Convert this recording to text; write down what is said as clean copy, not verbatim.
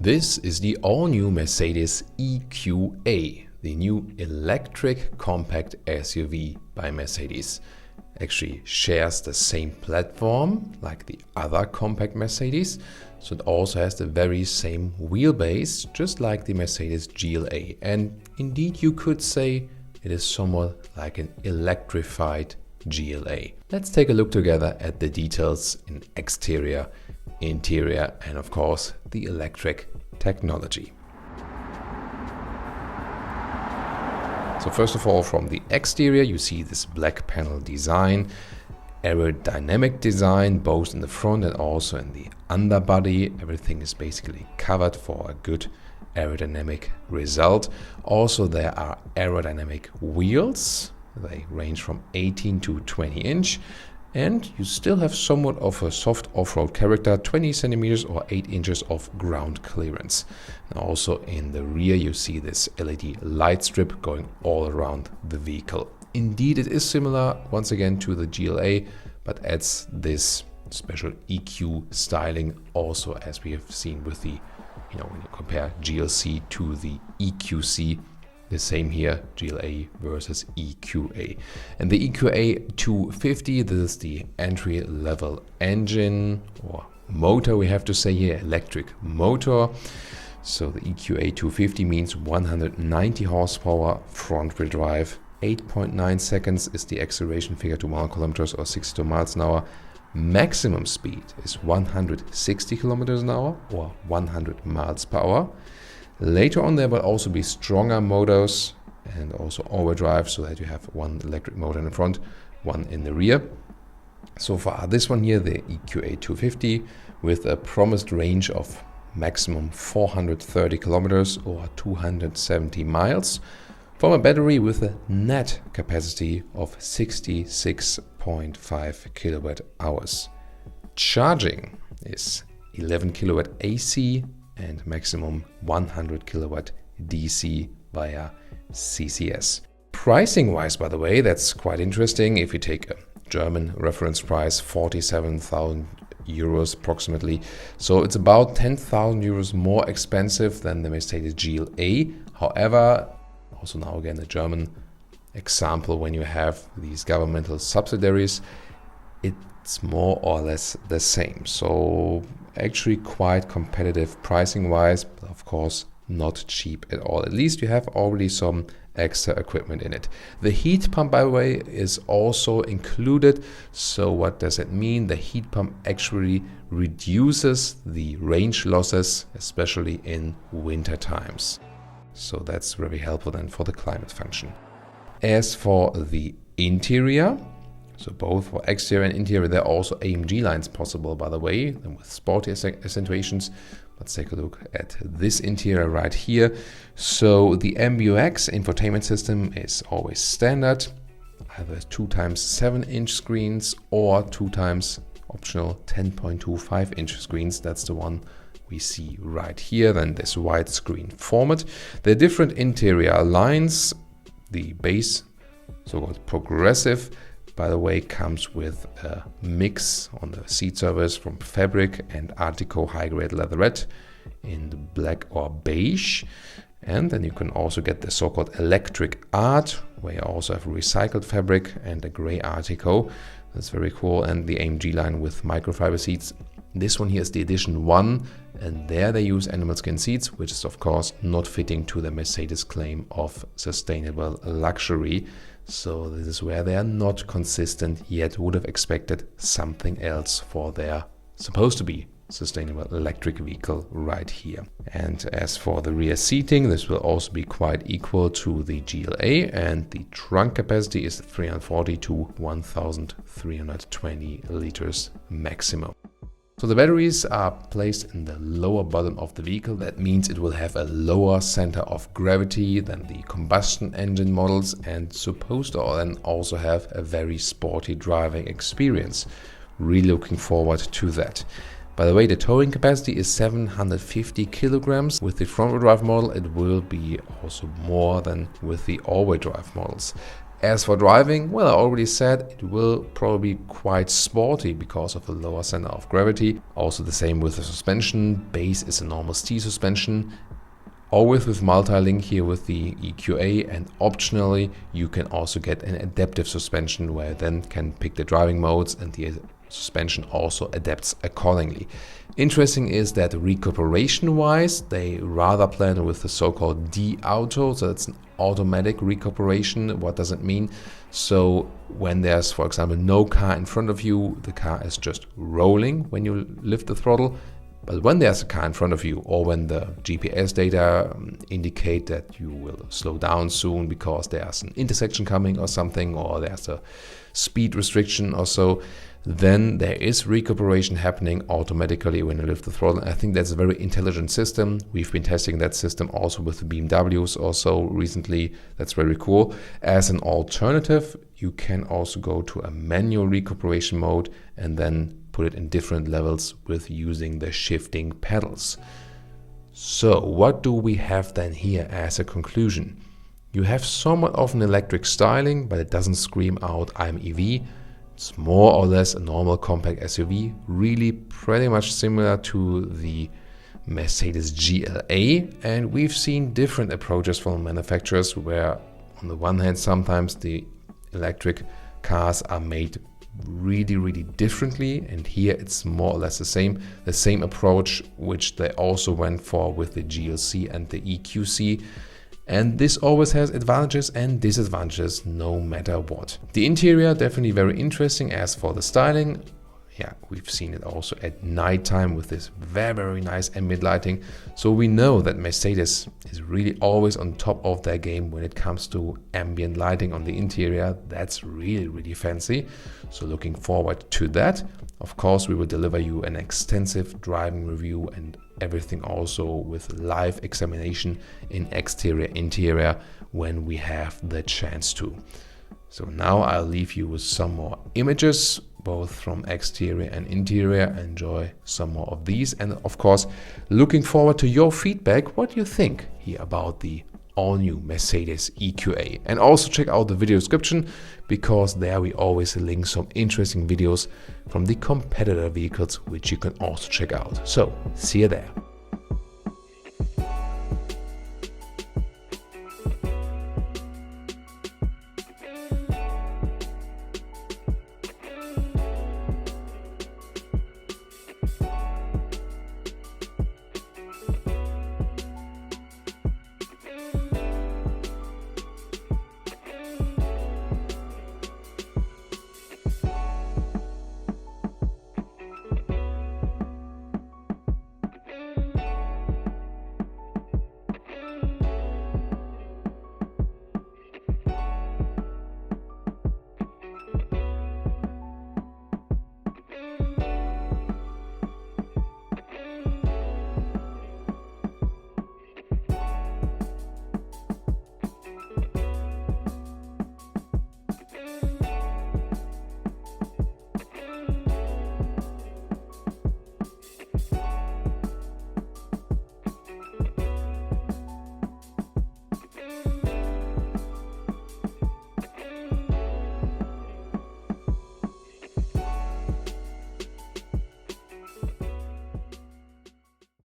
This is the all-new Mercedes EQA, the new electric compact SUV by Mercedes. Actually shares the same platform like the other compact Mercedes, so it also has the very same wheelbase, just like the Mercedes GLA. And indeed you could say it is somewhat like an electrified GLA. Let's take a look together at the details in exterior, interior, and of course the electric technology. So first of all, from the exterior you see this black panel design, aerodynamic design both in the front and also in the underbody. Everything is basically covered for a good aerodynamic result. Also there are aerodynamic wheels. They range from 18 to 20 inch, and you still have somewhat of a soft off-road character, 20 centimeters or 8 inches of ground clearance. And also in the rear you see this LED light strip going all around the vehicle. Indeed it is similar once again to the GLA, but adds this special EQ styling also, as we have seen with the, when you compare GLC to the EQC. The same here, GLA versus EQA. And the EQA 250, this is the entry-level engine or motor, we have to say here, electric motor. So the EQA 250 means 190 horsepower, front-wheel drive, 8.9 seconds is the acceleration figure to 1 kilometers or 62 miles an hour. Maximum speed is 160 kilometers an hour or 100 miles per hour. Later on there will also be stronger motors and also overdrive, so that you have one electric motor in the front, one in the rear. So far this one here, the EQA 250, with a promised range of maximum 430 kilometers or 270 miles from a battery with a net capacity of 66.5 kilowatt hours. Charging is 11 kilowatt AC and maximum 100 kilowatt DC via CCS. Pricing wise, by the way, that's quite interesting. If you take a German reference price, 47,000 euros approximately. So it's about 10,000 euros more expensive than the Mercedes GLA. However, also now again a German example, when you have these governmental subsidiaries, it's more or less the same. So actually quite competitive pricing wise, but of course not cheap at all. At least you have already some extra equipment in it. The heat pump, by the way, is also included. So what does it mean? The heat pump actually reduces the range losses, especially in winter times. So that's very helpful then for the climate function. As for the interior, so both for exterior and interior, there are also AMG lines possible, by the way, and with sporty accentuations. Let's take a look at this interior right here. So the MBUX infotainment system is always standard, either 2x 7-inch screens or 2x optional 10.25-inch screens. That's the one we see right here, then this widescreen format. The different interior lines, the base, so-called progressive, by the way, comes with a mix on the seat surface from fabric and Artico high-grade leatherette in the black or beige. And then you can also get the so-called electric art, where you also have recycled fabric and a gray Artico. That's very cool. And the AMG line with microfiber seats. This one here is the edition 1, and there they use animal skin seats, which is of course not fitting to the Mercedes claim of sustainable luxury. So this is where they are not consistent, yet would have expected something else for their supposed to be sustainable electric vehicle right here. And as for the rear seating, this will also be quite equal to the GLA, and the trunk capacity is 340 to 1,320 liters maximum. So the batteries are placed in the lower bottom of the vehicle. That means it will have a lower center of gravity than the combustion engine models, and supposed to then also have a very sporty driving experience. Really looking forward to that. By the way, the towing capacity is 750 kilograms. With the front-wheel drive model, it will be also more than with the all-wheel drive models. As for driving, well, I already said it will probably be quite sporty because of the lower center of gravity. Also the same with the suspension. Base is a normal C suspension. Always with multi-link here with the EQA, and optionally you can also get an adaptive suspension where you then can pick the driving modes and the suspension also adapts accordingly. Interesting is that recuperation-wise, they rather plan with the so-called D-Auto, so it's an automatic recuperation. What does it mean? So when there's, for example, no car in front of you, the car is just rolling when you lift the throttle. But when there's a car in front of you, or when the GPS data indicate that you will slow down soon because there's an intersection coming or something, or there's a speed restriction or so, then there is recuperation happening automatically when you lift the throttle. I think that's a very intelligent system. We've been testing that system also with the BMWs also recently. That's very cool. As an alternative, you can also go to a manual recuperation mode and then put it in different levels with using the shifting pedals. So what do we have then here as a conclusion? You have somewhat of an electric styling, but it doesn't scream out I'm EV. It's more or less a normal compact SUV, really pretty much similar to the Mercedes GLA. And we've seen different approaches from manufacturers where on the one hand sometimes the electric cars are made really differently, and here it's more or less the same approach which they also went for with the GLC and the EQC. And this always has advantages and disadvantages no matter what. The interior definitely very interesting. As for the styling, yeah, we've seen it also at nighttime with this very nice ambient lighting. So we know that Mercedes is really always on top of their game when it comes to ambient lighting on the interior. That's really fancy. So looking forward to that. Of course, we will deliver you an extensive driving review and everything also with live examination in exterior, interior when we have the chance to. So now I'll leave you with some more images, both from exterior and interior. Enjoy some more of these, and of course looking forward to your feedback. What do you think here about the all-new Mercedes EQA? And also check out the video description, because there we always link some interesting videos from the competitor vehicles which you can also check out. So see you there.